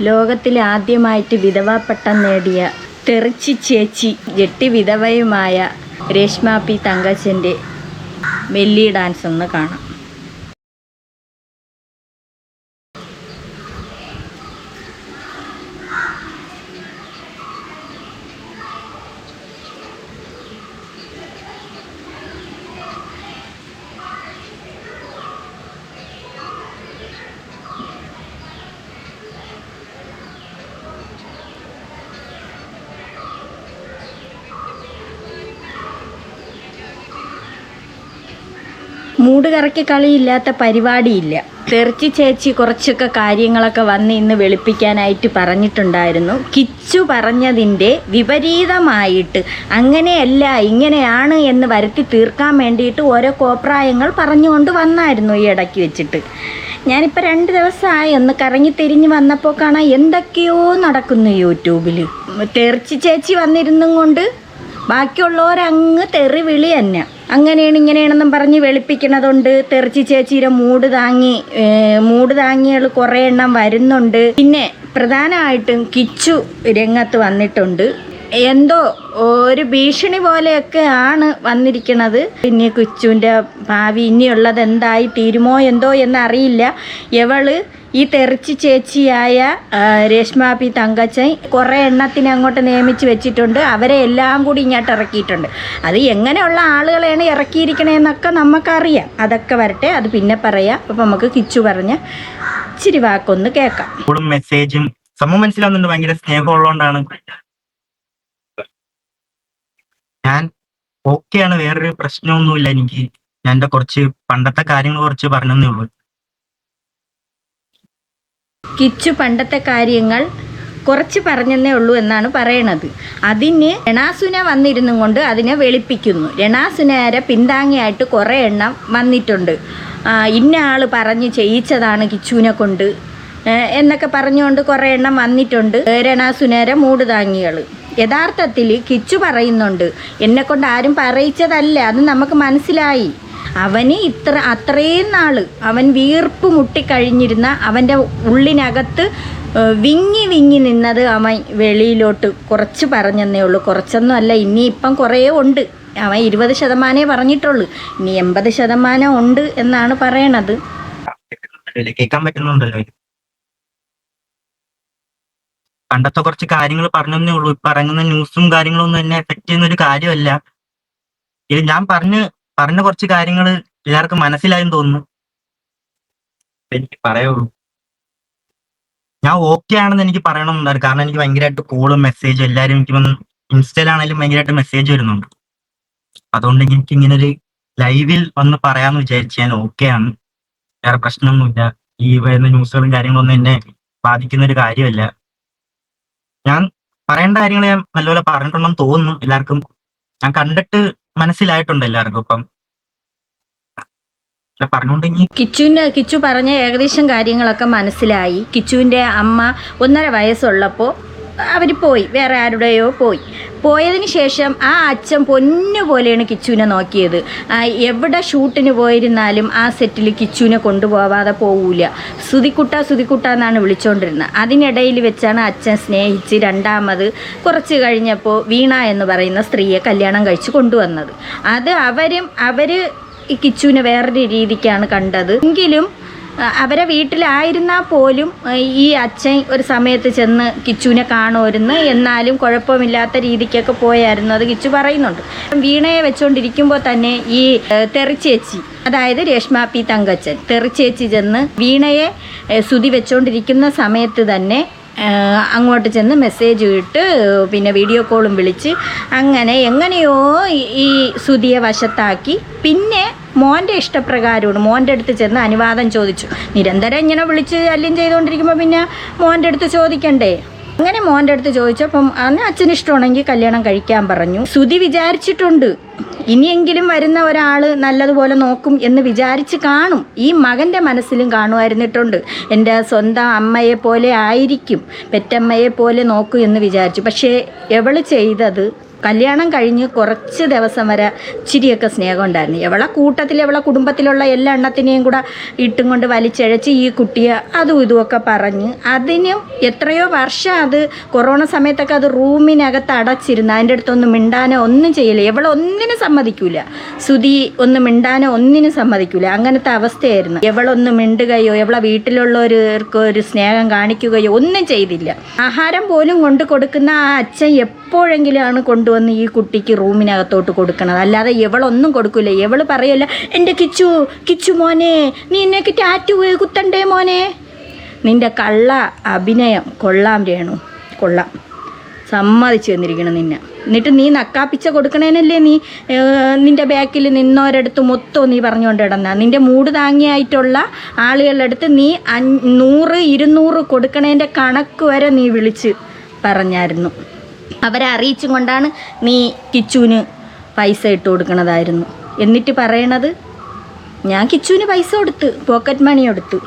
ലോകത്തിൽ ആദ്യമായിട്ട് വിധവാ പട്ടം നേടിയ തെറിച്ചി ചേച്ചി ജെട്ടി വിധവയുമായ രേഷ്മ പി തങ്കച്ചൻ്റെ ബെല്ലി ഡാൻസ് ഒന്ന് കാണാം. മൂട് കറക്കി കളിയില്ലാത്ത പരിപാടിയില്ല. തെറിച്ചി ചേച്ചി കുറച്ചൊക്കെ കാര്യങ്ങളൊക്കെ വന്ന് ഇന്ന് വെളുപ്പിക്കാനായിട്ട് പറഞ്ഞിട്ടുണ്ടായിരുന്നു. കിച്ചു പറഞ്ഞതിൻ്റെ വിപരീതമായിട്ട് അങ്ങനെയല്ല ഇങ്ങനെയാണ് എന്ന് വരുത്തി തീർക്കാൻ വേണ്ടിയിട്ട് ഓരോ കോപ്രായങ്ങൾ പറഞ്ഞുകൊണ്ട് വന്നായിരുന്നു ഈ ഇടയ്ക്ക് വെച്ചിട്ട്. ഞാനിപ്പോൾ 2 ദിവസമായി ഒന്ന് കറങ്ങി തിരിഞ്ഞ് വന്നപ്പോൾ കാണാൻ എന്തൊക്കെയോ നടക്കുന്നു യൂട്യൂബിൽ. തെറിച്ചി ചേച്ചി വന്നിരുന്നും കൊണ്ട് ബാക്കിയുള്ളവരങ്ങ് തെറി വിളി തന്നെ. അങ്ങനെയാണ് ഇങ്ങനെയാണെന്നും പറഞ്ഞ് വെളുപ്പിക്കണതുണ്ട്. തെറിച്ചി ചേച്ചിയുടെ മൂട് താങ്ങികൾ കുറേ എണ്ണം വരുന്നുണ്ട്. പിന്നെ പ്രധാനമായിട്ടും കിച്ചു രംഗത്ത് വന്നിട്ടുണ്ട്. എന്തോ ഒരു ഭീഷണി പോലെയൊക്കെ ആണ് വന്നിരിക്കുന്നത്. ഇനി കിച്ചുവിൻ്റെ ഭാവി ഇനിയുള്ളത് എന്തായി തീരുമോ എന്തോ എന്നറിയില്ല. ഈ തെറിച്ചി ചേച്ചിയായ രേഷ്മ പി തങ്കച്ചൻ കുറേ എണ്ണത്തിനെ അങ്ങോട്ട് നിയമിച്ച് വെച്ചിട്ടുണ്ട്. അവരെ എല്ലാം കൂടി ഇങ്ങോട്ട് ഇറക്കിയിട്ടുണ്ട്. അത് എങ്ങനെയുള്ള ആളുകളെയാണ് ഇറക്കിയിരിക്കണേന്നൊക്കെ നമുക്കറിയാം. അതൊക്കെ വരട്ടെ, അത് പിന്നെ പറയാം. അപ്പം നമുക്ക് കിച്ചു പറഞ്ഞ ഇച്ചിരി വാക്കൊന്ന് കേൾക്കാം. മെസ്സേജും സംഭവം മനസ്സിലാവുന്നുണ്ട്. ഭയങ്കര സ്നേഹമുള്ളതുകൊണ്ടാണ് ഞാൻ ഓക്കെയാണ്. വേറൊരു പ്രശ്നമൊന്നുമില്ല എനിക്ക്. ഞാൻ എൻ്റെ കുറച്ച് പണ്ടത്തെ കാര്യങ്ങൾ കുറച്ച് പറഞ്ഞതേ ഉള്ളൂ. കിച്ചു പണ്ടത്തെ കാര്യങ്ങൾ കുറച്ച് പറഞ്ഞതേ ഉള്ളൂ എന്നാണ് പറയണത്. അതിന് രണാസുന വന്നിരുന്നും കൊണ്ട് അതിനെ വെളുപ്പിക്കുന്നു. രണാസുനരെ പിന്താങ്ങിയായിട്ട് കുറേ എണ്ണം വന്നിട്ടുണ്ട്. ഇന്ന ആൾ പറഞ്ഞ് ചെയ്യിച്ചതാണ് കിച്ചുവിനെ കൊണ്ട് എന്നൊക്കെ പറഞ്ഞുകൊണ്ട് കുറേ എണ്ണം വന്നിട്ടുണ്ട്. രണാസുനരെ മൂട് താങ്ങികൾ. യഥാർത്ഥത്തിൽ കിച്ചു പറയുന്നുണ്ട്, എന്നെക്കൊണ്ട് ആരും പറയിച്ചതല്ല, അത് നമുക്ക് മനസ്സിലായി. അവന് അത്രയും നാൾ അവൻ വീർപ്പ് മുട്ടിക്കഴിഞ്ഞിരുന്ന അവൻ്റെ ഉള്ളിനകത്ത് വിങ്ങി നിന്നത് അവൻ വെളിയിലോട്ട് കുറച്ച് പറഞ്ഞെന്നേ ഉള്ളൂ. കുറച്ചൊന്നും അല്ല, ഇനിയിപ്പം കുറേ ഉണ്ട്. അവൻ 20% പറഞ്ഞിട്ടുള്ളൂ, ഇനി 80% ഉണ്ട് എന്നാണ് പറയണത്. കേൾക്കാൻ പറ്റുന്നുണ്ടല്ലോ. പണ്ടത്തെ കുറച്ച് കാര്യങ്ങൾ പറഞ്ഞതേ ഉള്ളൂ. ഇപ്പൊ ഇറങ്ങുന്ന ന്യൂസും കാര്യങ്ങളൊന്നും എന്നെ എഫക്ട് ചെയ്യുന്ന ഒരു കാര്യമല്ല. ഇത് ഞാൻ പറഞ്ഞ കുറച്ച് കാര്യങ്ങൾ എല്ലാവർക്കും മനസ്സിലായെന്ന് തോന്നുന്നു. എനിക്ക് പറയുള്ളൂ, ഞാൻ ഓക്കെ ആണെന്ന് എനിക്ക് പറയണമെന്നുണ്ടായിരുന്നു. കാരണം എനിക്ക് ഭയങ്കരമായിട്ട് കോളും മെസ്സേജും എല്ലാവരും എനിക്ക് വന്ന് ഇൻസ്റ്റയിലാണെങ്കിലും ഭയങ്കരമായിട്ട് മെസ്സേജ് വരുന്നുണ്ട്. അതുകൊണ്ട് എനിക്ക് ഇങ്ങനെ ഒരു ലൈവിൽ വന്ന് പറയാമെന്ന് വിചാരിച്ചു. ഞാൻ ഓക്കെ ആണ്, വേറെ പ്രശ്നമൊന്നുമില്ല. ഈ വരുന്ന ന്യൂസുകളും കാര്യങ്ങളൊന്നും എന്നെ ബാധിക്കുന്ന ഒരു കാര്യമല്ല. ഞാൻ പറയേണ്ട കാര്യങ്ങൾ ഞാൻ നല്ലപോലെ പറഞ്ഞിട്ടുണ്ടെന്ന് തോന്നുന്നു. എല്ലാവർക്കും ഞാൻ കണ്ടിട്ട് മനസ്സിലായിട്ടുണ്ട് എല്ലാവർക്കും. ഇപ്പം പറഞ്ഞുകൊണ്ടെങ്കിൽ കിച്ചു പറഞ്ഞ ഏകദേശം കാര്യങ്ങളൊക്കെ മനസ്സിലായി. കിച്ചുവിൻ്റെ അമ്മ 1.5 വയസ്സുള്ളപ്പോൾ അവർ പോയി, വേറെ ആരുടെയോ പോയതിന് ശേഷം ആ അച്ഛൻ പൊന്നു പോലെയാണ് കിച്ചുവിനെ നോക്കിയത്. എവിടെ ഷൂട്ടിന് പോയിരുന്നാലും ആ സെറ്റിൽ കിച്ചുവിനെ കൊണ്ടുപോവാതെ പോവില്ല. സുതിക്കുട്ട എന്നാണ് വിളിച്ചുകൊണ്ടിരുന്നത്. അതിനിടയിൽ വെച്ചാണ് അച്ഛൻ സ്നേഹിച്ച് രണ്ടാമത് കുറച്ച് കഴിഞ്ഞപ്പോൾ വീണ എന്ന് പറയുന്ന സ്ത്രീയെ കല്യാണം കഴിച്ച് കൊണ്ടുവന്നത്. അത് അവർ ഈ കിച്ചുവിനെ വേറൊരു രീതിക്കാണ് കണ്ടത്. എങ്കിലും അവരെ വീട്ടിലായിരുന്നാൽ പോലും ഈ അച്ഛൻ ഒരു സമയത്ത് ചെന്ന് കിച്ചുവിനെ കാണുമായിരുന്നു. എന്നാലും കുഴപ്പമില്ലാത്ത രീതിക്കൊക്കെ പോയായിരുന്നു. അത് കിച്ചു പറയുന്നുണ്ട്. വീണയെ വെച്ചുകൊണ്ടിരിക്കുമ്പോൾ തന്നെ ഈ തെറിച്ചേച്ചി, അതായത് രേഷ്മ പി തങ്കച്ചൻ, തെറിച്ചേച്ചി ചെന്ന് വീണയെ സ്തുതി വെച്ചുകൊണ്ടിരിക്കുന്ന സമയത്ത് തന്നെ അങ്ങോട്ട് ചെന്ന് മെസ്സേജ് ഇട്ട് പിന്നെ വീഡിയോ കോളും വിളിച്ച് എങ്ങനെയോ ഈ സുധിയെ വശത്താക്കി. പിന്നെ മോൻ്റെ ഇഷ്ടപ്രകാരമാണ് മോൻ്റെ അടുത്ത് ചെന്ന് അനുവാദം ചോദിച്ചു. നിരന്തരം ഇങ്ങനെ വിളിച്ച് ശല്യം ചെയ്തുകൊണ്ടിരിക്കുമ്പോൾ പിന്നെ മോൻ്റെ അടുത്ത് ചോദിക്കണ്ടേ? അങ്ങനെ മോൻ്റെ അടുത്ത് ചോദിച്ചപ്പം അച്ഛന് ഇഷ്ടമാണെങ്കിൽ കല്യാണം കഴിക്കാൻ പറഞ്ഞു. സുധി വിചാരിച്ചിട്ടുണ്ട് ഇനിയെങ്കിലും വരുന്ന ഒരാൾ നല്ലതുപോലെ നോക്കും എന്ന് വിചാരിച്ച് കാണും. ഈ മകൻ്റെ മനസ്സിലും കാണുമായിരുന്നിട്ടുണ്ട്, എൻ്റെ സ്വന്തം അമ്മയെ പോലെ ആയിരിക്കും, പെറ്റമ്മയെ പോലെ നോക്കൂ എന്ന് വിചാരിച്ചു. പക്ഷേ എവള് ചെയ്തത് കല്യാണം കഴിഞ്ഞ് കുറച്ച് ദിവസം വരെ ഇച്ചിരിയൊക്കെ സ്നേഹം ഉണ്ടായിരുന്നു. എവളെ കൂട്ടത്തിൽ എവളെ കുടുംബത്തിലുള്ള എല്ലാ എണ്ണത്തിനെയും കൂടെ ഇട്ടും കൊണ്ട് വലിച്ചഴച്ച് ഈ കുട്ടിയെ അതും ഇതുമൊക്കെ പറഞ്ഞ് അതിനും എത്രയോ വർഷം അത് കൊറോണ സമയത്തൊക്കെ അത് റൂമിനകത്ത് അടച്ചിരുന്നു. അതിൻ്റെ അടുത്തൊന്നും മിണ്ടാനോ ഒന്നും ചെയ്യില്ല. എവളെ ഒന്നിനും സമ്മതിക്കൂല. സുധി ഒന്നും മിണ്ടാനോ ഒന്നിനും സമ്മതിക്കൂല. അങ്ങനത്തെ അവസ്ഥയായിരുന്നു. എവളൊന്നും മിണ്ടുകയോ എവളെ വീട്ടിലുള്ളവർക്ക് ഒരു സ്നേഹം കാണിക്കുകയോ ഒന്നും ചെയ്തില്ല. ആഹാരം പോലും കൊണ്ട് കൊടുക്കുന്ന ആ അച്ഛൻ എപ്പോഴെങ്കിലുമാണ് കൊണ്ടുവന്ന് ഈ കുട്ടിക്ക് റൂമിനകത്തോട്ട് കൊടുക്കണത്. അല്ലാതെ ഇവളൊന്നും കൊടുക്കില്ല. ഇവള് പറയല്ല, എൻ്റെ കിച്ചു മോനെ നീ എന്നേക്ക് ടാറ്റു കുത്തണ്ടേ മോനെ. നിൻ്റെ കള്ള അഭിനയം കൊള്ളാം രേണു, കൊള്ളാം, സമ്മതിച്ചു തന്നിരിക്കണം നിന്നെ. എന്നിട്ട് നീ നക്കാപ്പിച്ച കൊടുക്കണേനല്ലേ നീ നിൻ്റെ ബാക്കിൽ നിന്നോരടുത്ത് മൊത്തം നീ പറഞ്ഞുകൊണ്ട് കിടന്ന. നിൻ്റെ മൂട് താങ്ങിയായിട്ടുള്ള ആളുകളുടെ അടുത്ത് നീ 100 200 കൊടുക്കണേൻ്റെ കണക്ക് വരെ നീ വിളിച്ച് പറഞ്ഞായിരുന്നു. അവരെ അറിയിച്ചും കൊണ്ടാണ് നീ കിച്ചുവിന് പൈസ ഇട്ട് കൊടുക്കണതായിരുന്നു. എന്നിട്ട് പറയണത് ഞാൻ കിച്ചുവിന് പൈസ കൊടുത്ത്, പോക്കറ്റ് മണി കൊടുത്തു.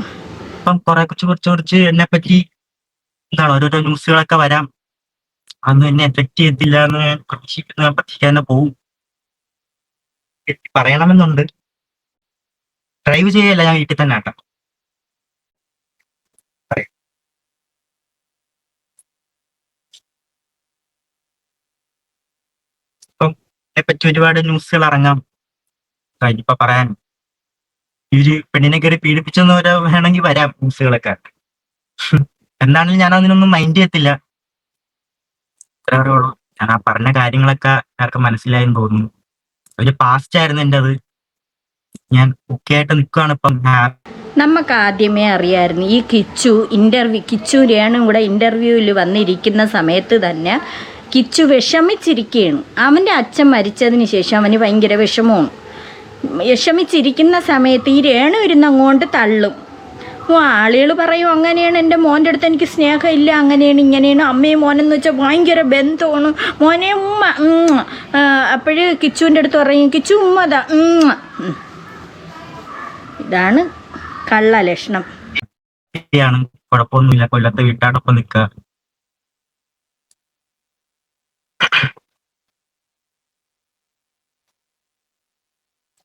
ഇപ്പം കുറച്ച് എന്നെ പറ്റി എന്താണ് ഓരോരോ ന്യൂസുകളൊക്കെ വരാം. അതൊന്നും എന്നെ എഫക്റ്റ് ചെയ്യത്തില്ല എന്ന് ഞാൻ പ്രതീക്ഷിക്കാൻ പോവും. പറയണമെന്നുണ്ട്. ഡ്രൈവ് ചെയ്യല്ല, ഞാൻ വീട്ടിൽ തന്നെ ആട്ടാം. ഇപ്പം എന്നെ പറ്റി ഒരുപാട് ന്യൂസുകൾ ഇറങ്ങാം. ഇപ്പൊ പറയാൻ ഇവര് പെണ്ണിനെ കയറി പീഡിപ്പിച്ചെന്ന് വേണമെങ്കിൽ വരാം ന്യൂസുകളൊക്കെ. എന്താണെങ്കിലും ഞാൻ അതിനൊന്നും മൈൻഡ് ചെയ്യത്തില്ല. ഉള്ളൂ. ഞാൻ ആ പറഞ്ഞ കാര്യങ്ങളൊക്കെ ആർക്കും മനസ്സിലായെന്ന് തോന്നുന്നു. ഒരു പാസ്റ്റ് ആയിരുന്നു എൻ്റെ അത്. ഞാൻ ഓക്കെ ആയിട്ട് നിൽക്കുകയാണ് ഇപ്പം. നമുക്ക് ആദ്യമേ അറിയാമായിരുന്നു ഈ കിച്ചു രേണും കൂടെ ഇൻ്റർവ്യൂവിൽ വന്നിരിക്കുന്ന സമയത്ത് തന്നെ കിച്ചു വിഷമിച്ചിരിക്കുകയാണ്. അവൻ്റെ അച്ഛൻ മരിച്ചതിന് ശേഷം അവന് ഭയങ്കര വിഷമമാണ്. വിഷമിച്ചിരിക്കുന്ന സമയത്ത് ഈ രേണു ഇരുന്ന് അങ്ങോട്ട് തള്ളും. ആളുകൾ പറയും അങ്ങനെയാണ്, എൻ്റെ മോൻ്റെ അടുത്ത് എനിക്ക് സ്നേഹമില്ല, അങ്ങനെയാണ് ഇങ്ങനെയാണ്, അമ്മയും മോനെന്ന് വെച്ചാൽ ഭയങ്കര ബന്ധമാണ്, മോനെ ഉമ്മ. അപ്പോഴ് കിച്ചുവിൻ്റെ അടുത്ത് പറയും കിച്ചു ഉമ്മതാ. ഇതാണ് കള്ള ലക്ഷണം. കുഴപ്പമൊന്നുമില്ല, കൊല്ലത്തെ വീട്ടാടൊപ്പം നിൽക്കുക.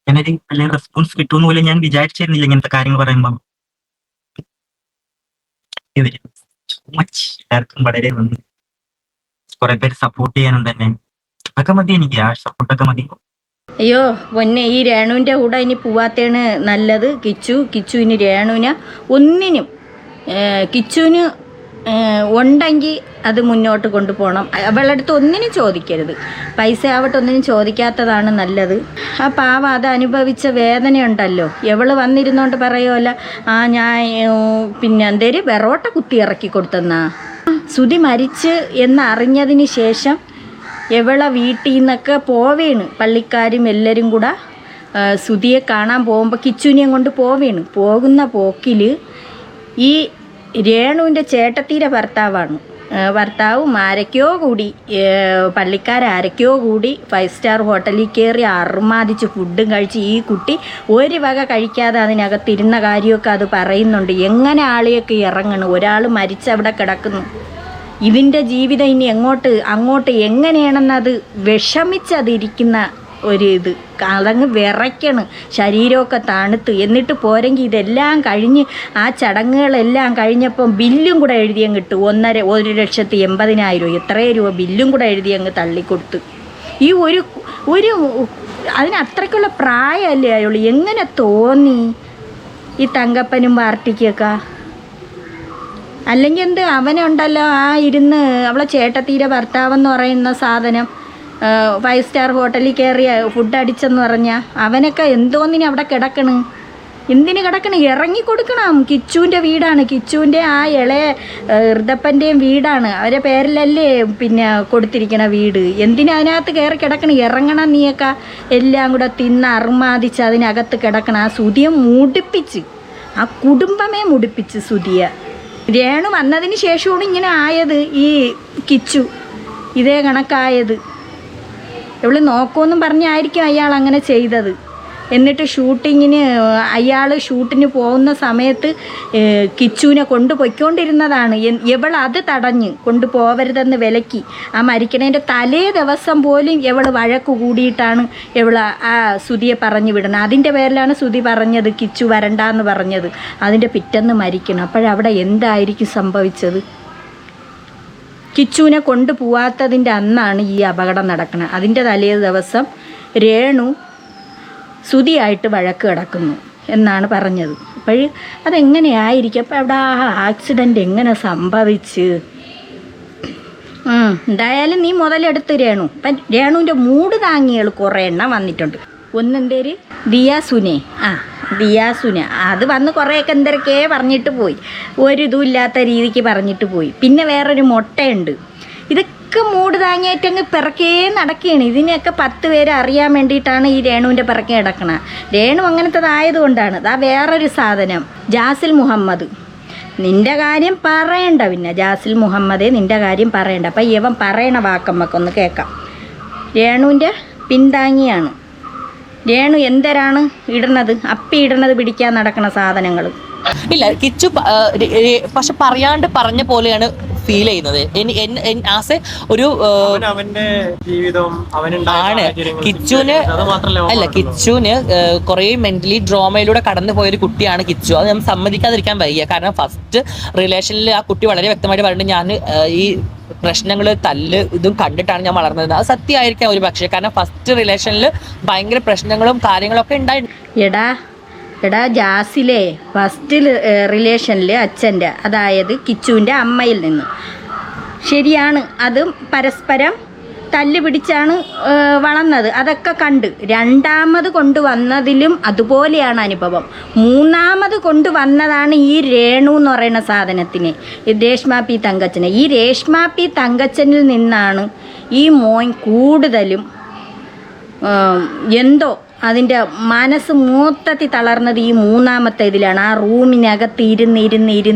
ഞാനൊരു നല്ല റെസ്പോൺസ് കിട്ടുമെന്ന് പോലും ഞാൻ വിചാരിച്ചിരുന്നില്ല ഇങ്ങനത്തെ കാര്യങ്ങൾ പറയുമ്പോൾ. എല്ലാവർക്കും വളരെ നന്ദി. കുറെ പേര് സപ്പോർട്ട് ചെയ്യാനുണ്ട് എന്നെ. അതൊക്കെ മതി, എനിക്ക് ആ സപ്പോർട്ടൊക്കെ മതി. അയ്യോ പൊന്നെ, ഈ രേണുവിൻ്റെ കൂടെ ഇനി പോവാത്തേണ് നല്ലത്. കിച്ചുവിന് രേണുവിന് ഒന്നിനും കിച്ചുവിന് ഉണ്ടെങ്കിൽ അത് മുന്നോട്ട് കൊണ്ടുപോകണം. അവളുടെ അടുത്ത് ഒന്നിനും ചോദിക്കരുത്, പൈസ ആവട്ടെ ഒന്നിനും ചോദിക്കാത്തതാണ് നല്ലത്. ആ പാവ അത് അനുഭവിച്ച വേദനയുണ്ടല്ലോ. എവള് വന്നിരുന്നോണ്ട് പറയുമല്ല, ഞാൻ പിന്നെ എന്തേലും വെറോട്ട കുത്തി ഇറക്കി കൊടുത്തെന്നാ. സുധി മരിച്ച് എന്നറിഞ്ഞതിന് ശേഷം എവളെ വീട്ടിൽ നിന്നൊക്കെ പോവേണ്. പള്ളിക്കാരും എല്ലാവരും കൂടെ സുധിയെ കാണാൻ പോകുമ്പോൾ കിച്ചുവിനെയും കൊണ്ട് പോവേണ്. പോകുന്ന പോക്കിൽ ഈ രേണുവിൻ്റെ ചേട്ടത്തീരെ ഭർത്താവും ആരൊക്കെയോ കൂടി, പള്ളിക്കാരാരൊക്കെയോ കൂടി 5 സ്റ്റാർ ഹോട്ടലിൽ കയറി അറുമാദിച്ച് ഫുഡും കഴിച്ച് ഈ കുട്ടി ഒരു വക കഴിക്കാതെ അതിനകത്തിരുന്ന കാര്യമൊക്കെ അത് പറയുന്നുണ്ട്. എങ്ങനെ ആളെയൊക്കെ ഇറങ്ങണം, ഒരാൾ മരിച്ചവിടെ കിടക്കുന്നു. ഇതിൻ്റെ ജീവിതം ഇനി അങ്ങോട്ട് എങ്ങനെയാണെന്നത് വിഷമിച്ചതിരിക്കുന്ന ഒരു ഇത്. അതങ്ങ് വിറയ്ക്കണം, ശരീരമൊക്കെ തണുത്ത്. എന്നിട്ട് പോരെങ്കിൽ ഇതെല്ലാം കഴിഞ്ഞ് ആ ചടങ്ങുകളെല്ലാം കഴിഞ്ഞപ്പം ബില്ലും കൂടെ എഴുതിയങ്ങ് കിട്ടും. 1,80,000 എത്രയോ രൂപ ബില്ലും കൂടെ എഴുതിയങ്ങ് തള്ളിക്കൊടുത്ത്. ഈ ഒരു അതിനത്രയ്ക്കുള്ള പ്രായമല്ലേ അയാൾ. എങ്ങനെ തോന്നി ഈ തങ്കപ്പനും പാർട്ടിക്കൊക്കെ? അല്ലെങ്കിൽ എന്ത് അവനുണ്ടല്ലോ ഇരുന്ന് അവളെ ചേട്ടത്തീരെ ഭർത്താവെന്ന് പറയുന്ന സാധനം 5 സ്റ്റാർ ഹോട്ടലിൽ കയറി ഫുഡ് അടിച്ചെന്ന് പറഞ്ഞാൽ അവനൊക്കെ എന്തോന്നിന് അവിടെ കിടക്കണ്? എന്തിന് കിടക്കണം? ഇറങ്ങിക്കൊടുക്കണം. കിച്ചുവിൻ്റെ വീടാണ്, കിച്ചുവിൻ്റെ ആ ഇളയ ഋതപ്പൻ്റെയും വീടാണ്. അവരെ പേരിലല്ലേ പിന്നെ കൊടുത്തിരിക്കണ വീട്. എന്തിനാ അതിനകത്ത് കയറി കിടക്കണം? ഇറങ്ങണം. നീയൊക്കെ എല്ലാം കൂടെ തിന്ന് അറുമാദിച്ച് അതിനകത്ത് കിടക്കണം. ആ സുധിയെ മുടിപ്പിച്ച്, ആ കുടുംബമേ മുടിപ്പിച്ച് സുധിയെ. രേണു വന്നതിന് ശേഷമാണ് ഇങ്ങനെ ആയത്. ഈ കിച്ചു ഇതേ കണക്കായത്. ഇവള് നോക്കുമെന്നും പറഞ്ഞായിരിക്കും അയാൾ അങ്ങനെ ചെയ്തത്. എന്നിട്ട് അയാൾ ഷൂട്ടിന് പോകുന്ന സമയത്ത് കിച്ചുവിനെ കൊണ്ടുപോയിക്കൊണ്ടിരുന്നതാണ്. ഇവൾ അത് തടഞ്ഞ് കൊണ്ടുപോകരുതെന്ന് വിലക്കി. ആ മരിക്കണേൻ്റെ തലേ ദിവസം പോലും ഇവൾ വഴക്ക് കൂടിയിട്ടാണ് ഇവൾ ആ സുധിയെ പറഞ്ഞു വിടുന്നത്. അതിൻ്റെ പേരിലാണ് സുധി പറഞ്ഞത് കിച്ചു വരണ്ടാന്ന് പറഞ്ഞത്. അതിൻ്റെ പിറ്റേന്ന് മരിക്കണം. അപ്പോഴവിടെ എന്തായിരിക്കും സംഭവിച്ചത്? കിച്ചുവിനെ കൊണ്ടുപോവാത്തതിൻ്റെ അന്നാണ് ഈ അപകടം നടക്കുന്നത്. അതിൻ്റെ തലേ ദിവസം രേണു സുധിയായിട്ട് വഴക്ക് കിടക്കുന്നു എന്നാണ് പറഞ്ഞത്. അപ്പോൾ അതെങ്ങനെയായിരിക്കും? അപ്പോൾ അവിടെ ആ ആക്സിഡൻ്റ് എങ്ങനെ സംഭവിച്ച്? എന്തായാലും നീ മുതലെടുത്ത് രേണു. അപ്പം രേണുവിൻ്റെ മൂട് താങ്ങികൾ കുറേ എണ്ണം വന്നിട്ടുണ്ട്. ഒന്നെന്തേര് ദിയാസുനെ, ദിയാസുന അത് വന്ന് കുറേയൊക്കെ എന്തൊക്കെ പറഞ്ഞിട്ട് പോയി, ഒരിതും ഇല്ലാത്ത രീതിക്ക് പറഞ്ഞിട്ട് പോയി. പിന്നെ വേറൊരു മുട്ടയുണ്ട്. ഇതൊക്കെ മൂട് താങ്ങിയായിട്ടങ്ങ് പിറക്കേ നടക്കുകയാണ്. ഇതിനെയൊക്കെ 10 പേര് അറിയാൻ വേണ്ടിയിട്ടാണ് ഈ രേണുവിൻ്റെ പിറക്കെ നടക്കണത്. രേണു അങ്ങനത്തതായതുകൊണ്ടാണ്. അതാ വേറൊരു സാധനം ജാസിൽ മുഹമ്മദ്. നിൻ്റെ കാര്യം പറയണ്ട. പിന്നെ ജാസിൽ മുഹമ്മദേ നിൻ്റെ കാര്യം പറയണ്ട. അപ്പം ഇവൻ പറയണ വാക്കമ്മക്കൊന്ന് കേൾക്കാം. രേണുവിൻ്റെ പിന്താങ്ങിയാണ്. രേണു എന്തരാണ് ഇടുന്നത്? അപ്പി ഇടുന്നത് പിടിക്കാൻ നടക്കുന്ന സാധനങ്ങൾ ഇല്ല. കിച്ചു പക്ഷെ പറയാണ്ട് പറഞ്ഞ പോലെയാണ് ഫീൽ ചെയ്യുന്നത്. ആസ് ഒരു അവന്റെ ജീവിതം ആണ് കിച്ചുവിന്. അല്ല, കിച്ചുവിന് കുറെ മെന്റലി ഡ്രോമയിലൂടെ കടന്നു പോയൊരു കുട്ടിയാണ് കിച്ചു. അത് നമ്മൾ സമ്മതിക്കാതിരിക്കാൻ വയ്യ. കാരണം ഫസ്റ്റ് റിലേഷനിൽ ആ കുട്ടി വളരെ വ്യക്തമായിട്ട് പറഞ്ഞിട്ട് ഞാൻ ഈ പ്രശ്നങ്ങൾ തല്ല് ഇതും കണ്ടിട്ടാണ് ഞാൻ വളർന്നത്. അത് സത്യമായിരിക്കാം ഒരു പക്ഷേ. കാരണം ഫസ്റ്റ് റിലേഷനിൽ ഭയങ്കര പ്രശ്നങ്ങളും കാര്യങ്ങളൊക്കെ ഉണ്ടായിട്ടുണ്ട്. എടാ ജാസിലെ ഫസ്റ്റ് റിലേഷനിൽ അച്ഛൻ്റെ, അതായത് കിച്ചുവിൻ്റെ അമ്മയിൽ നിന്ന് ശരിയാണ്, അതും പരസ്പരം തല്ല് പിടിച്ചാണ് വളർന്നത്. അതൊക്കെ കണ്ട് രണ്ടാമത് കൊണ്ടുവന്നതിലും അതുപോലെയാണ് അനുഭവം. മൂന്നാമത് കൊണ്ടുവന്നതാണ് ഈ രേണു എന്ന് പറയുന്ന സാധനത്തിന്, രേഷ്മ പി തങ്കച്ചനെ. ഈ രേഷ്മ പി തങ്കച്ചനിൽ നിന്നാണ് ഈ മോൻ കൂടുതലും എന്തോ അതിൻ്റെ മനസ്സ് മൊത്തത്തിൽ തളർന്നത് ഈ മൂന്നാമത്തെ ഇതിലാണ്. ആ റൂമിനകത്ത്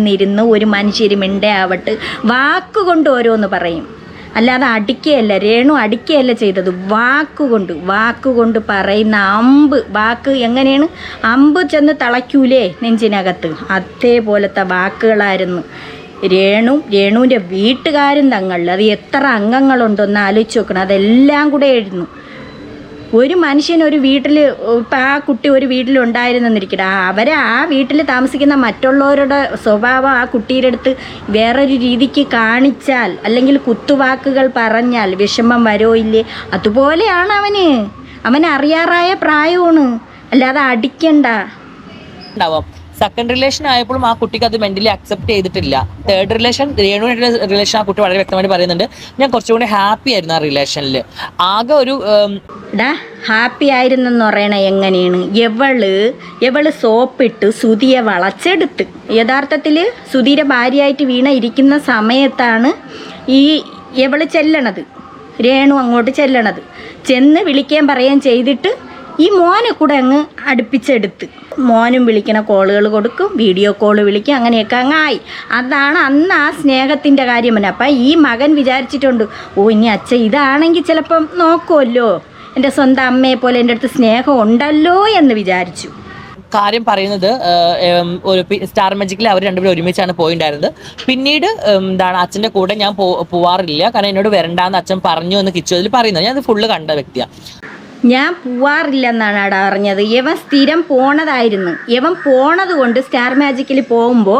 ഇരുന്ന് ഒരു മനുഷ്യർ മിണ്ടയാവട്ട് വാക്കുകൊണ്ട് ഓരോന്ന് പറയും. അല്ലാതെ അടിക്കുകയല്ല, രേണു അടിക്കുകയല്ല ചെയ്തത്, വാക്കുകൊണ്ട് പറയുന്ന വാക്ക് എങ്ങനെയാണ്? അമ്പ് ചെന്ന് തളയ്ക്കൂലേ നെഞ്ചിനകത്ത്, അതേപോലത്തെ വാക്കുകളായിരുന്നു രേണുവിൻ്റെ വീട്ടുകാരും തങ്ങളിൽ. അത് എത്ര അംഗങ്ങളുണ്ടോന്ന് ആലോചിച്ച് നോക്കണം. അതെല്ലാം കൂടെ എഴുതുന്നു. ഒരു മനുഷ്യൻ ഒരു വീട്ടിൽ, ഇപ്പം ആ കുട്ടി ഒരു വീട്ടിലുണ്ടായിരുന്നെന്നിരിക്കട്ടെ, അവരെ ആ വീട്ടിൽ താമസിക്കുന്ന മറ്റുള്ളവരുടെ സ്വഭാവം ആ കുട്ടിയുടെ അടുത്ത് വേറൊരു രീതിക്ക് കാണിച്ചാൽ, അല്ലെങ്കിൽ കുത്തുവാക്കുകൾ പറഞ്ഞാൽ വിഷമം വരോ ഇല്ലേ? അതുപോലെയാണ് അവന് അറിയാറായ പ്രായമാണ്. അല്ലാതെ അടിക്കണ്ട. സെക്കൻഡ് റിലേഷൻ ആയപ്പോഴും ആ കുട്ടിക്ക് അത് മെന്റലി അക്സെപ്റ്റ് ചെയ്തിട്ടില്ല. തേർഡ് റിലേഷൻ, രേണുവിന്റെ റിലേഷൻ ആ കുട്ടി വളരെ വ്യക്തമായിട്ട് പറയുന്നുണ്ട്, ഞാൻ കുറച്ചുകൂടി ഹാപ്പി ആയിരുന്നു ആ റിലേഷനിൽ. ആകെ ഒരു ഹാപ്പി ആയിരുന്നെന്ന് പറയണ എങ്ങനെയാണ്? എവള് സോപ്പിട്ട് സുധിയെ വളച്ചെടുത്ത്, യഥാർത്ഥത്തിൽ സുധിയുടെ ഭാര്യയായിട്ട് വീണ ഇരിക്കുന്ന സമയത്താണ് എവള് ചെല്ലണത്, രേണു അങ്ങോട്ട് ചെല്ലണത്. ചെന്ന് വിളിക്കാൻ പറയുകയും ചെയ്തിട്ട് ഈ മോനെ കൂടെ അങ്ങ് അടുപ്പിച്ചെടുത്ത്, മോനും വിളിക്കണ കോളുകൾ കൊടുക്കും, വീഡിയോ കോൾ വിളിക്കും, അങ്ങനെയൊക്കെ അങ്ങായി. അതാണ് അന്ന് ആ സ്നേഹത്തിൻ്റെ കാര്യം തന്നെ. അപ്പം ഈ മകൻ വിചാരിച്ചിട്ടുണ്ട്, ഇനി അച്ഛൻ ഇതാണെങ്കിൽ ചിലപ്പം നോക്കുമല്ലോ, എൻ്റെ സ്വന്തം അമ്മയെ പോലെ എൻ്റെ അടുത്ത് സ്നേഹം ഉണ്ടല്ലോ എന്ന് വിചാരിച്ചു. കാര്യം പറയുന്നത് ഒരു സ്റ്റാർ മാജിക്കിൽ അവർ രണ്ടുപേരും ഒരുമിച്ചാണ് പോയിട്ടുണ്ടായിരുന്നത്. പിന്നീട് അച്ഛൻ്റെ കൂടെ ഞാൻ പോവാറില്ല, കാരണം എന്നോട് വരണ്ടാന്ന് അച്ഛൻ പറഞ്ഞു എന്ന് കിച്ചു അതിൽ പറയുന്നത്. ഞാൻ അത് ഫുള്ള് കണ്ട വ്യക്തിയാണ്. ഞാൻ പോവാറില്ലെന്നാണ് അവിടെ പറഞ്ഞത്. ഇവൻ സ്ഥിരം പോണതായിരുന്നു. ഇവൻ പോണത് കൊണ്ട് സ്റ്റാർ മാജിക്കിൽ പോകുമ്പോൾ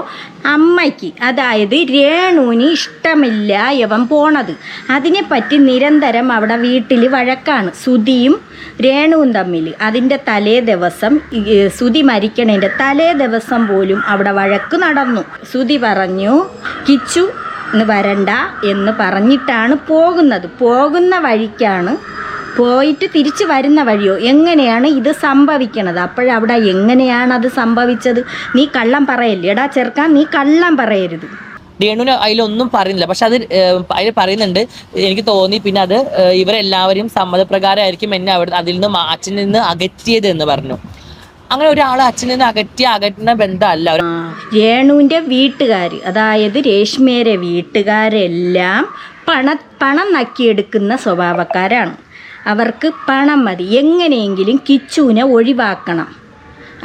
അമ്മയ്ക്ക്, അതായത് രേണുവിന് ഇഷ്ടമില്ല ഇവൻ പോണത്. അതിനെപ്പറ്റി നിരന്തരം അവിടെ വീട്ടിൽ വഴക്കാണ് സുധിയും രേണുവും തമ്മിൽ. അതിൻ്റെ തലേ ദിവസം, സുധി മരിക്കണേൻ്റെ തലേ ദിവസം പോലും അവിടെ വഴക്ക് നടന്നു. സുധി പറഞ്ഞു കിച്ചു ഇന്ന് വരണ്ട എന്ന് പറഞ്ഞിട്ടാണ് പോകുന്നത്. പോകുന്ന വഴിക്കാണ്, പോയിട്ട് തിരിച്ച് വരുന്ന വഴിയോ എങ്ങനെയാണ് ഇത് സംഭവിക്കണത്? അപ്പോഴവിടെ എങ്ങനെയാണ് അത് സംഭവിച്ചത്? നീ കള്ളം പറയല്ലേ എടാ ചെറുക്കാൻ, നീ കള്ളം പറയരുത്. രേണുവിന് അതിലൊന്നും പറയുന്നില്ല, പക്ഷെ അതിൽ പറയുന്നുണ്ട്, എനിക്ക് തോന്നി പിന്നെ അത് ഇവരെല്ലാവരും സമ്മതപ്രകാരമായിരിക്കും എന്നെ അതിൽ നിന്ന് അച്ഛനിൽ നിന്ന് അകറ്റിയത് എന്ന് പറഞ്ഞു. അങ്ങനെ ഒരാൾ അച്ഛനിൽ നിന്ന് അകറ്റുന്ന ബന്ധമല്ല. രേണുവിൻ്റെ വീട്ടുകാർ, അതായത് രേഷ്മയുടെ വീട്ടുകാരെല്ലാം പണം നക്കിയെടുക്കുന്ന സ്വഭാവക്കാരാണ്. അവർക്ക് പണം മതി, എങ്ങനെയെങ്കിലും കിച്ചുവിനെ ഒഴിവാക്കണം,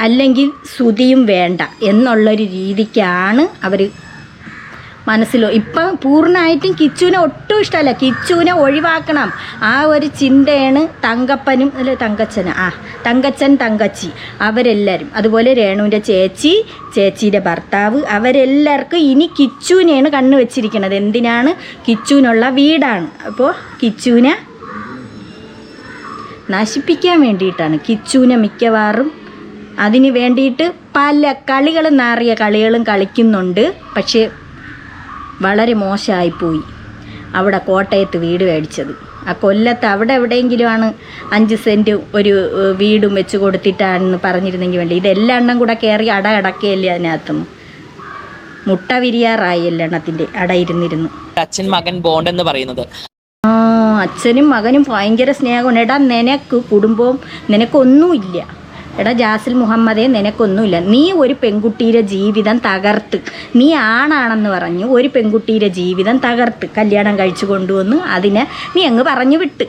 അല്ലെങ്കിൽ ശ്രുതിയും വേണ്ട എന്നുള്ളൊരു രീതിക്കാണ് അവർ മനസ്സിലോ. ഇപ്പം പൂർണ്ണമായിട്ടും കിച്ചുവിനെ ഒട്ടും ഇഷ്ടമല്ല, കിച്ചുവിനെ ഒഴിവാക്കണം ആ ഒരു ചിന്തയാണ് തങ്കപ്പനും അല്ലെ തങ്കച്ചൻ തങ്കച്ചി അവരെല്ലാവരും, അതുപോലെ രേണുവിൻ്റെ ചേച്ചിയുടെ ഭർത്താവ്, അവരെല്ലാവർക്കും ഇനി കിച്ചുവിനെയാണ് കണ്ണു വെച്ചിരിക്കുന്നത്. എന്തിനാണ്? കിച്ചുവിനുള്ള വീടാണ്. അപ്പോൾ കിച്ചുവിനെ നശിപ്പിക്കാൻ വേണ്ടിയിട്ടാണ്. കിച്ചുവിനെ മിക്കവാറും അതിന് വേണ്ടിയിട്ട് പല കളികളും നാറിയ കളികളും കളിക്കുന്നുണ്ട്. പക്ഷേ വളരെ മോശമായിപ്പോയി അവിടെ കോട്ടയത്ത് വീട് മേടിച്ചത്. ആ കൊല്ലത്ത് അവിടെ എവിടെയെങ്കിലുമാണ് 5 സെൻറ്റ് ഒരു വീടും വെച്ച് കൊടുത്തിട്ടാണെന്ന് പറഞ്ഞിരുന്നെങ്കിൽ വേണ്ടി ഇതെല്ലാം എണ്ണം കൂടെ കയറി അടക്കയല്ലേ അതിനകത്തുനിന്ന് മുട്ട വിരിയാറായി എല്ലെണ്ണത്തിൻ്റെ ഇരുന്നിരുന്നു. അച്ഛൻ മകൻ ബോണ്ട് എന്ന് പറയുന്നത് അച്ഛനും മകനും ഭയങ്കര സ്നേഹമാണ്. എടാ നിനക്ക് കുടുംബവും നിനക്കൊന്നുമില്ല, എടാ ജാസിൽ മുഹമ്മദേ നിനക്കൊന്നുമില്ല, നീ ഒരു പെൺകുട്ടിയുടെ ജീവിതം തകർത്ത്, നീ ആണാണെന്ന് പറഞ്ഞ് ഒരു പെൺകുട്ടിയുടെ ജീവിതം തകർത്ത് കല്യാണം കഴിച്ചു കൊണ്ടുവന്ന് അതിനെ നീ അങ്ങ് പറഞ്ഞു വിട്ട്,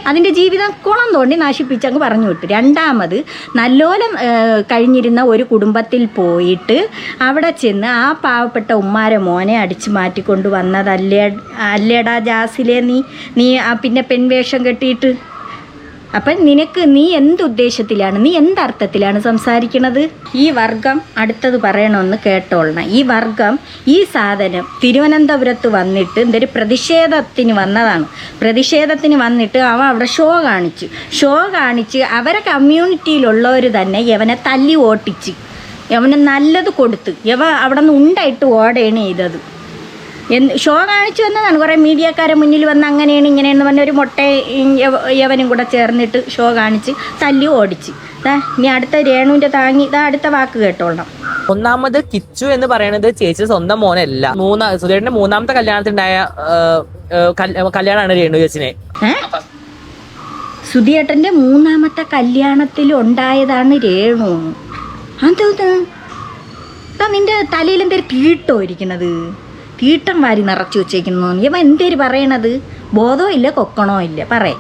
അതിൻ്റെ ജീവിതം കുളം തോണ്ടി നശിപ്പിച്ച് അങ്ങ് പറഞ്ഞു വിട്ടു. രണ്ടാമത് നല്ലോലം കഴിഞ്ഞിരുന്ന ഒരു കുടുംബത്തിൽ പോയിട്ട് അവിടെ ചെന്ന് ആ പാവപ്പെട്ട ഉമ്മാരെ മോനെ അടിച്ചു മാറ്റിക്കൊണ്ട് അല്ലേടാ ജാസിലെ നീ പിന്നെ പെൺവേഷം കെട്ടിയിട്ട്. അപ്പം നീ എന്തുദ്ദേശത്തിലാണ്, നീ എന്തർത്ഥത്തിലാണ് സംസാരിക്കണത്? ഈ വർഗം അടുത്തത് പറയണമെന്ന് കേട്ടോളണം. ഈ സാധനം തിരുവനന്തപുരത്ത് വന്നിട്ട് എന്തൊരു പ്രതിഷേധത്തിന് വന്നതാണ്. പ്രതിഷേധത്തിന് വന്നിട്ട് അവൻ അവിടെ ഷോ കാണിച്ച് അവരെ കമ്മ്യൂണിറ്റിയിലുള്ളവർ തന്നെ യവനെ തല്ലി ഓട്ടിച്ച് യവന് നല്ലത് കൊടുത്ത് അവിടെ നിന്ന് ഉണ്ടായിട്ട് ഓടയാണ് ചെയ്തത്. ഷോ കാണിച്ചു വന്നതാണ്. കുറേ മീഡിയക്കാരെ മുന്നിൽ വന്ന് അങ്ങനെയാണ് ഇങ്ങനെയെന്ന് പറഞ്ഞ ഒരു യവനും കൂടെ ചേർന്നിട്ട് ഷോ കാണിച്ച് തല്ലി ഓടിച്ച്. ഇനി അടുത്ത രേണുവിൻ്റെ അടുത്ത വാക്ക് കേട്ടോളണം. ഒന്നാമത് കിച്ചു എന്ന് പറയുന്നത് ചേച്ചി സ്വന്തം മോനല്ല. സുധേട്ടന്റെ 3ാമത്തെ കല്യാണത്തിനുണ്ടായ കല്യാണമാണ് രേണു ചേച്ചിനെ. സുധിയേട്ടൻ്റെ 3ാമത്തെ കല്യാണത്തിൽ ഉണ്ടായതാണ് രേണു. അതെന്താ നിന്റെ തലയിൽ എന്തൊരു തീട്ടോ ഇരിക്കണത്? തീട്ടം വാരി നിറച്ചു വെച്ചേക്കുന്നു. ഇവ എന്തേര് പറയണത്? ബോധവും ഇല്ല, കൊക്കണോ ഇല്ല. പറയേ.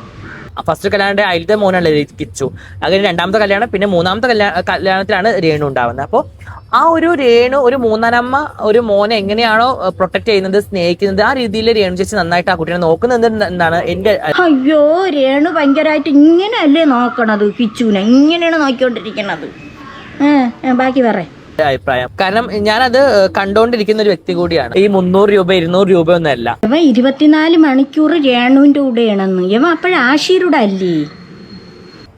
ഫസ്റ്റ് കല്യാണത്തിന്റെ അതിലത്തെ മോനാണ് കിച്ചു. അങ്ങനെ 2ാമത്തെ കല്യാണം, പിന്നെ 3ാമത്തെ കല്യാണത്തിലാണ് രേണു ഉണ്ടാവുന്നത്. അപ്പോൾ ആ ഒരു രേണു, ഒരു 3ാനമ്മ ഒരു മോനെ എങ്ങനെയാണോ പ്രൊട്ടക്ട് ചെയ്യുന്നത്, സ്നേഹിക്കുന്നത്, ആ രീതിയിൽ രേണു ചേച്ചി നന്നായിട്ട് ആ കുട്ടീനെ നോക്കുന്നത് എന്നാണ് എന്റെ. അയ്യോ, രേണു ഭയങ്കരമായിട്ട് ഇങ്ങനെയല്ലേ നോക്കണത്? കിച്ചുവിനെ ഇങ്ങനെയാണ് നോക്കിക്കൊണ്ടിരിക്കണത്. ബാക്കി പറയേ അഭിപ്രായം. കാരണം ഞാനത് കണ്ടോണ്ടിരിക്കുന്ന ഒരു വ്യക്തി കൂടിയാണ്. ഈ 300 രൂപ 200 രൂപ ഒന്നല്ല. ഇവ 24 മണിക്കൂർ രേണുവിന്റെ കൂടെയാണെന്ന്. ഇവ അപ്പോഴും ആശീരുടെ അല്ലേ?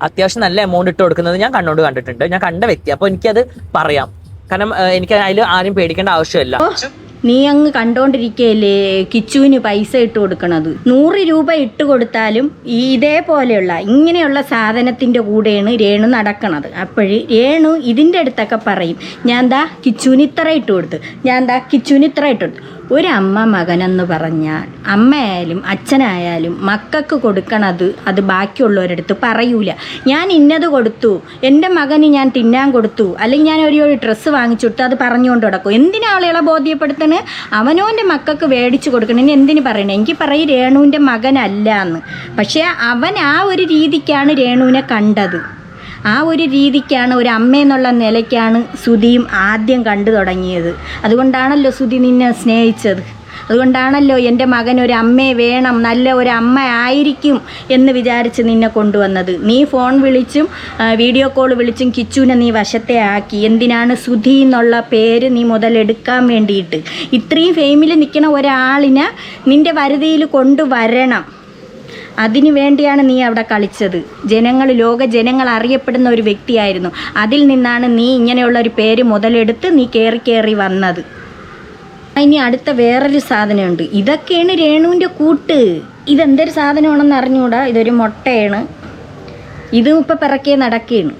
അത്യാവശ്യം നല്ല എമൗണ്ട് ഇട്ട് കൊടുക്കുന്നത് ഞാൻ കണ്ടിട്ടുണ്ട്. ഞാൻ കണ്ട വ്യക്തി. അപ്പൊ എനിക്കത് പറയാം. കാരണം എനിക്ക് അതിൽ ആരും പേടിക്കേണ്ട ആവശ്യമില്ല. നീ അങ്ങ് കണ്ടോണ്ടിരിക്കുകയല്ലേ കിച്ചുവിന് പൈസ ഇട്ട് കൊടുക്കണത്. 100 രൂപ ഇട്ട് കൊടുത്താലും ഇതേപോലെയുള്ള ഇങ്ങനെയുള്ള സാധനത്തിൻ്റെ കൂടെയാണ് രേണു നടക്കണത്. അപ്പോഴ് രേണു ഇതിൻ്റെ അടുത്തൊക്കെ പറയും, ഞാൻ കിച്ചുവിന് ഇത്ര ഇട്ട് കൊടുത്ത്. ഒരമ്മ മകനെന്ന് പറഞ്ഞാൽ അമ്മയായാലും അച്ഛനായാലും മക്കൾക്ക് കൊടുക്കണത് അത് ബാക്കിയുള്ളവരടുത്ത് പറയൂല. ഞാൻ ഇന്നത് കൊടുത്തു, എൻ്റെ മകന് ഞാൻ തിന്നാൻ കൊടുത്തു, അല്ലെങ്കിൽ ഞാൻ ഒരു ഡ്രസ്സ് വാങ്ങിച്ചിട്ട് അത് പറഞ്ഞുകൊണ്ട് കിടക്കും. എന്തിനാ ആളുകളെ ബോധ്യപ്പെടുത്തണേ? അവനോൻ്റെ മക്കൾക്ക് മേടിച്ച് കൊടുക്കണം. ഇനി എന്തിനു പറയണേ? എനിക്ക് പറയും രേണുവിൻ്റെ മകനല്ല എന്ന്. പക്ഷേ അവൻ ആ ഒരു രീതിക്കാണ് രേണുവിനെ കണ്ടത്. ആ ഒരു രീതിക്കാണ്, ഒരു അമ്മയെന്നുള്ള നിലയ്ക്കാണ് ശ്രുതിയും ആദ്യം കണ്ടു തുടങ്ങിയത്. അതുകൊണ്ടാണല്ലോ ശ്രുതി നിന്നെ സ്നേഹിച്ചത്. അതുകൊണ്ടാണല്ലോ എൻ്റെ മകൻ ഒരു അമ്മയെ വേണം, നല്ല ഒരു അമ്മ ആയിരിക്കും എന്ന് വിചാരിച്ച് നിന്നെ കൊണ്ടുവന്നത്. നീ ഫോൺ വിളിച്ചും വീഡിയോ കോൾ വിളിച്ചും കിച്ചുവിനെ നീ വശത്തെ ആക്കി. എന്തിനാണ്? ശ്രുതി എന്നുള്ള പേര് നീ മുതലെടുക്കാൻ വേണ്ടിയിട്ട്. ഇത്രയും ഫെയിമിൽ നിൽക്കുന്ന ഒരാളിനെ നിൻ്റെ വരുതിയിൽ കൊണ്ടുവരണം. അതിനു വേണ്ടിയാണ് നീ അവിടെ കളിച്ചത്. ലോക ജനങ്ങൾ അറിയപ്പെടുന്ന ഒരു വ്യക്തിയായിരുന്നു. അതിൽ നിന്നാണ് നീ ഇങ്ങനെയുള്ള ഒരു പേര് മുതലെടുത്ത് നീ കയറി വന്നത്. ഇനി അടുത്ത വേറൊരു സാധനമുണ്ട്. ഇതൊക്കെയാണ് രേണുവിൻ്റെ കൂട്ട്. ഇതെന്തൊരു സാധനമാണെന്ന് അറിഞ്ഞുകൂടാ. ഇതൊരു മുട്ടയാണ്. ഇതും ഇപ്പം പിറക്കേ നടക്കുകയാണ്.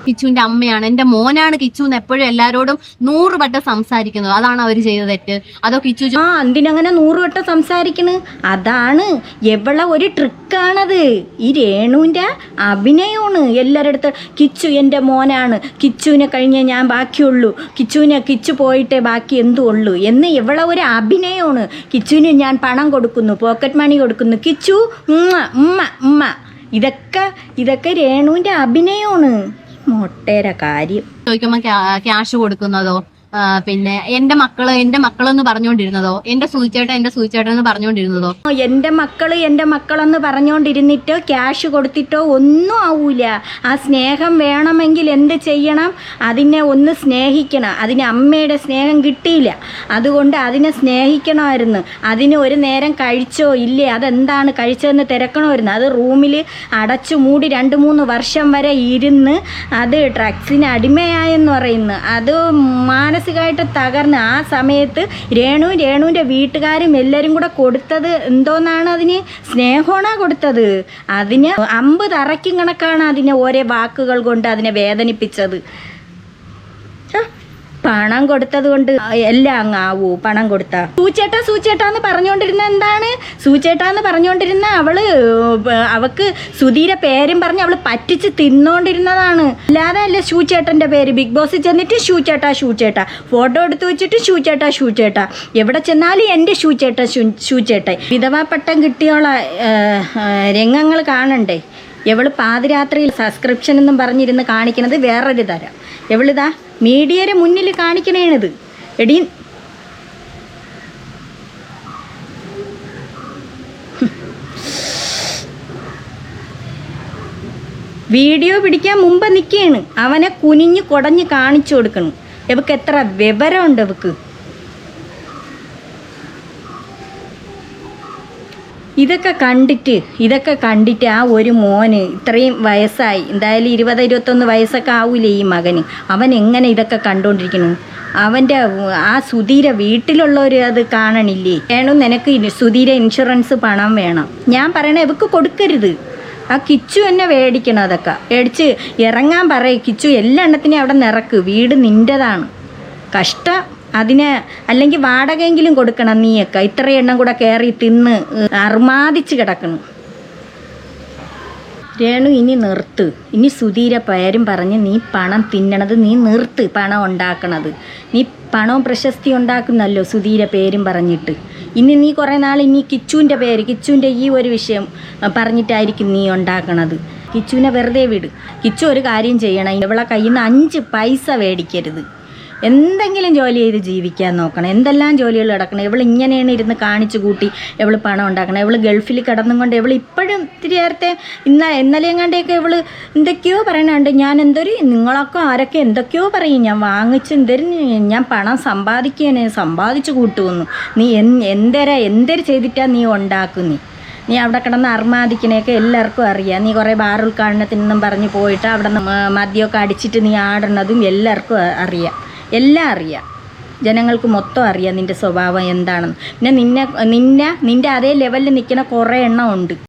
കിച്ചുവിന്റെ അമ്മയാണ്, എന്റെ മോനാണ് കിച്ചു എന്ന് എപ്പോഴും എല്ലാരോടും 100 വട്ടം സംസാരിക്കുന്നത്. അതാണ് അവർ ചെയ്ത തെറ്റ്? അതോ കിച്ചു ആ എന്തിനങ്ങനെ 100 വട്ടം സംസാരിക്കണ്? അതാണ് എവളെ ഒരു ട്രിക്കാണത്. ഈ രേണുവിൻ്റെ അഭിനയമാണ് എല്ലാവരുടെ. കിച്ചു എൻ്റെ മോനാണ്, കിച്ചുവിനെ കഴിഞ്ഞേ ഞാൻ ബാക്കിയുള്ളൂ, കിച്ചു പോയിട്ടേ ബാക്കി എന്തും ഉള്ളൂ എന്ന് ഇവളെ ഒരു അഭിനയമാണ്. കിച്ചുവിന് ഞാൻ പണം കൊടുക്കുന്നു, പോക്കറ്റ് മണി കൊടുക്കുന്നു, കിച്ചു ഉമ്മ ഉമ്മ ഉമ്മ. ഇതൊക്കെ രേണുവിൻ്റെ അഭിനയമാണ്. മൊട്ടേരെ കാര്യം. ചോദിക്കുമ്പോ ക്യാഷ് കൊടുക്കുന്നതോ, പിന്നെ എന്റെ മക്കളെന്ന് പറഞ്ഞുകൊണ്ടിരുന്നതോ, എന്റെ സൂചിച്ചേട്ടൻ എന്ന് പറഞ്ഞുകൊണ്ടിരുന്നതോ, എൻ്റെ മക്കളെന്ന് പറഞ്ഞുകൊണ്ടിരുന്നിട്ടോ ക്യാഷ് കൊടുത്തിട്ടോ ഒന്നും ആവൂല. ആ സ്നേഹം വേണമെങ്കിൽ എന്ത് ചെയ്യണം? അതിനെ ഒന്ന് സ്നേഹിക്കണം. അതിന് അമ്മയുടെ സ്നേഹം കിട്ടിയില്ല, അതുകൊണ്ട് അതിനെ സ്നേഹിക്കണമായിരുന്നു. അതിന് ഒരു നേരം കഴിച്ചോ ഇല്ലേ, അതെന്താണ് കഴിച്ചതെന്ന് തിരക്കണമായിരുന്നു. അത് റൂമിൽ അടച്ചു മൂടി 2-3 വർഷം വരെ ഇരുന്ന് അത് ഡ്രഗ്സിന് അടിമയായെന്ന് പറയുന്നു. അത് മാനസികമായിട്ട് തകർന്ന് ആ സമയത്ത് രേണുവിൻ്റെ വീട്ടുകാരും എല്ലാവരും കൂടെ കൊടുത്തത് എന്തോന്നാണ്? അതിന് സ്നേഹമാണ് കൊടുത്തത്. അതിന് അമ്പ് തറയ്ക്കും കണക്കാണ് അതിനെ ഓരോ വാക്കുകൾ കൊണ്ട് അതിനെ വേദനിപ്പിച്ചത്. പണം കൊടുത്തത് കൊണ്ട് എല്ലാം അങ്ങാവൂ. പണം കൊടുത്ത സൂചേട്ടാന്ന് പറഞ്ഞുകൊണ്ടിരുന്ന എന്താണ്? സൂചേട്ടാന്ന് പറഞ്ഞുകൊണ്ടിരുന്ന അവൾക്ക് സുധീരെ പേരും പറഞ്ഞ് അവൾ പറ്റിച്ച് തിന്നോണ്ടിരുന്നതാണ്. അല്ലാതെ അല്ല ഷൂചേട്ടൻ്റെ പേര്. ബിഗ് ബോസിൽ ചെന്നിട്ട് ഷൂചേട്ടാ ഫോട്ടോ എടുത്ത് വെച്ചിട്ട് ഷൂചേട്ടാ എവിടെ ചെന്നാലും എൻ്റെ ഷൂചേട്ടൻ. വിധവാ പട്ടം കിട്ടിയോള രംഗങ്ങൾ കാണണ്ടേ? എവള് പാതിരാത്രിയിൽ സബ്സ്ക്രിപ്ഷൻ എന്നും പറഞ്ഞിരുന്ന് കാണിക്കുന്നത് വേറൊരു തരം. എവളിതാ മീഡിയയുടെ മുന്നിൽ കാണിക്കണേണിത്. എടി വീഡിയോ പിടിക്കാൻ മുമ്പ് നിൽക്കുകയാണ്. അവനെ കുനിഞ്ഞ് കുടഞ്ഞ് കാണിച്ചു കൊടുക്കണം. ഇവക്ക് എത്ര വിവരമുണ്ട് ഇവക്ക്. ഇതൊക്കെ കണ്ടിട്ട് ആ ഒരു മോന് ഇത്രയും വയസ്സായി, എന്തായാലും 20-21 വയസ്സൊക്കെ ആവൂലേ ഈ മകന്. അവൻ എങ്ങനെ ഇതൊക്കെ കണ്ടുകൊണ്ടിരിക്കുന്നു? അവൻ്റെ ആ സുധീര വീട്ടിലുള്ളവർ അത് കാണണില്ലേ? വേണം നിനക്ക് സുധീര ഇൻഷുറൻസ് പണം വേണം. ഞാൻ പറയണ ഇവക്ക് കൊടുക്കരുത്. ആ കിച്ചു എന്നെ മേടിക്കണം. അതൊക്കെ മേടിച്ച് ഇറങ്ങാൻ പറയും. കിച്ചു എല്ലാ എണ്ണത്തിനെയും അവിടെ നിറക്ക്. വീട് നിൻ്റെതാണ്. കഷ്ടം. അതിന് അല്ലെങ്കിൽ വാടകയെങ്കിലും കൊടുക്കണം. നീയൊക്കെ ഇത്ര എണ്ണം കൂടെ കയറി തിന്ന് അർമാദിച്ച് കിടക്കണം. രേണു ഇനി നിർത്ത്. ഇനി സുധീര പേരും പറഞ്ഞ് നീ പണം തിന്നണത് നീ നിർത്ത്. പണം ഉണ്ടാക്കണത് നീ പണവും പ്രശസ്തി ഉണ്ടാക്കുന്നല്ലോ സുധീര പേരും പറഞ്ഞിട്ട്. ഇനി നീ കുറേ നാൾ ഇനി കിച്ചുവിൻ്റെ ഈ ഒരു വിഷയം പറഞ്ഞിട്ടായിരിക്കും നീ ഉണ്ടാക്കണത്. കിച്ചുവിനെ വെറുതെ വിട്. കിച്ചു ഒരു കാര്യം ചെയ്യണം. ഇവളെ കയ്യിൽ നിന്ന് 5 പൈസ മേടിക്കരുത്. എന്തെങ്കിലും ജോലി ചെയ്ത് ജീവിക്കാൻ നോക്കണം. എന്തെല്ലാം ജോലികൾ കിടക്കണം. ഇവൾ ഇങ്ങനെയാണ് ഇരുന്ന് കാണിച്ചു കൂട്ടി ഇവൾ പണം ഉണ്ടാക്കണം. ഇവൾ ഗൾഫിൽ കിടന്നും കൊണ്ട് ഇവൾ ഇപ്പോഴും ഇത്തിരി നേരത്തെ ഇന്നലെയും കണ്ടെയൊക്കെ ഇവൾ എന്തൊക്കെയോ പറയണുണ്ട്. നിങ്ങളൊക്കെ ആരൊക്കെ എന്തൊക്കെയോ പറയും. ഞാൻ ഞാൻ പണം സമ്പാദിച്ചു കൂട്ടുമെന്ന്. നീ എന്തൊരു ചെയ്തിട്ടാ നീ ഉണ്ടാക്കുന്നീ? നീ അവിടെ കിടന്ന് അർമാദിക്കണേക്കെ എല്ലാവർക്കും അറിയാം. നീ കുറേ ബാർ ഉദ്ഘാടനത്തിനൊന്നും പറഞ്ഞ് പോയിട്ട് അവിടെ മദ്യമൊക്കെ അടിച്ചിട്ട് നീ ആടുന്നതും എല്ലാവർക്കും അറിയാം. എല്ലാം അറിയാം. ജനങ്ങൾക്ക് മൊത്തം അറിയാം നിൻ്റെ സ്വഭാവം എന്താണെന്ന്. പിന്നെ നിൻ്റെ അതേ ലെവലിൽ നിൽക്കുന്ന കുറേ എണ്ണം ഉണ്ട്.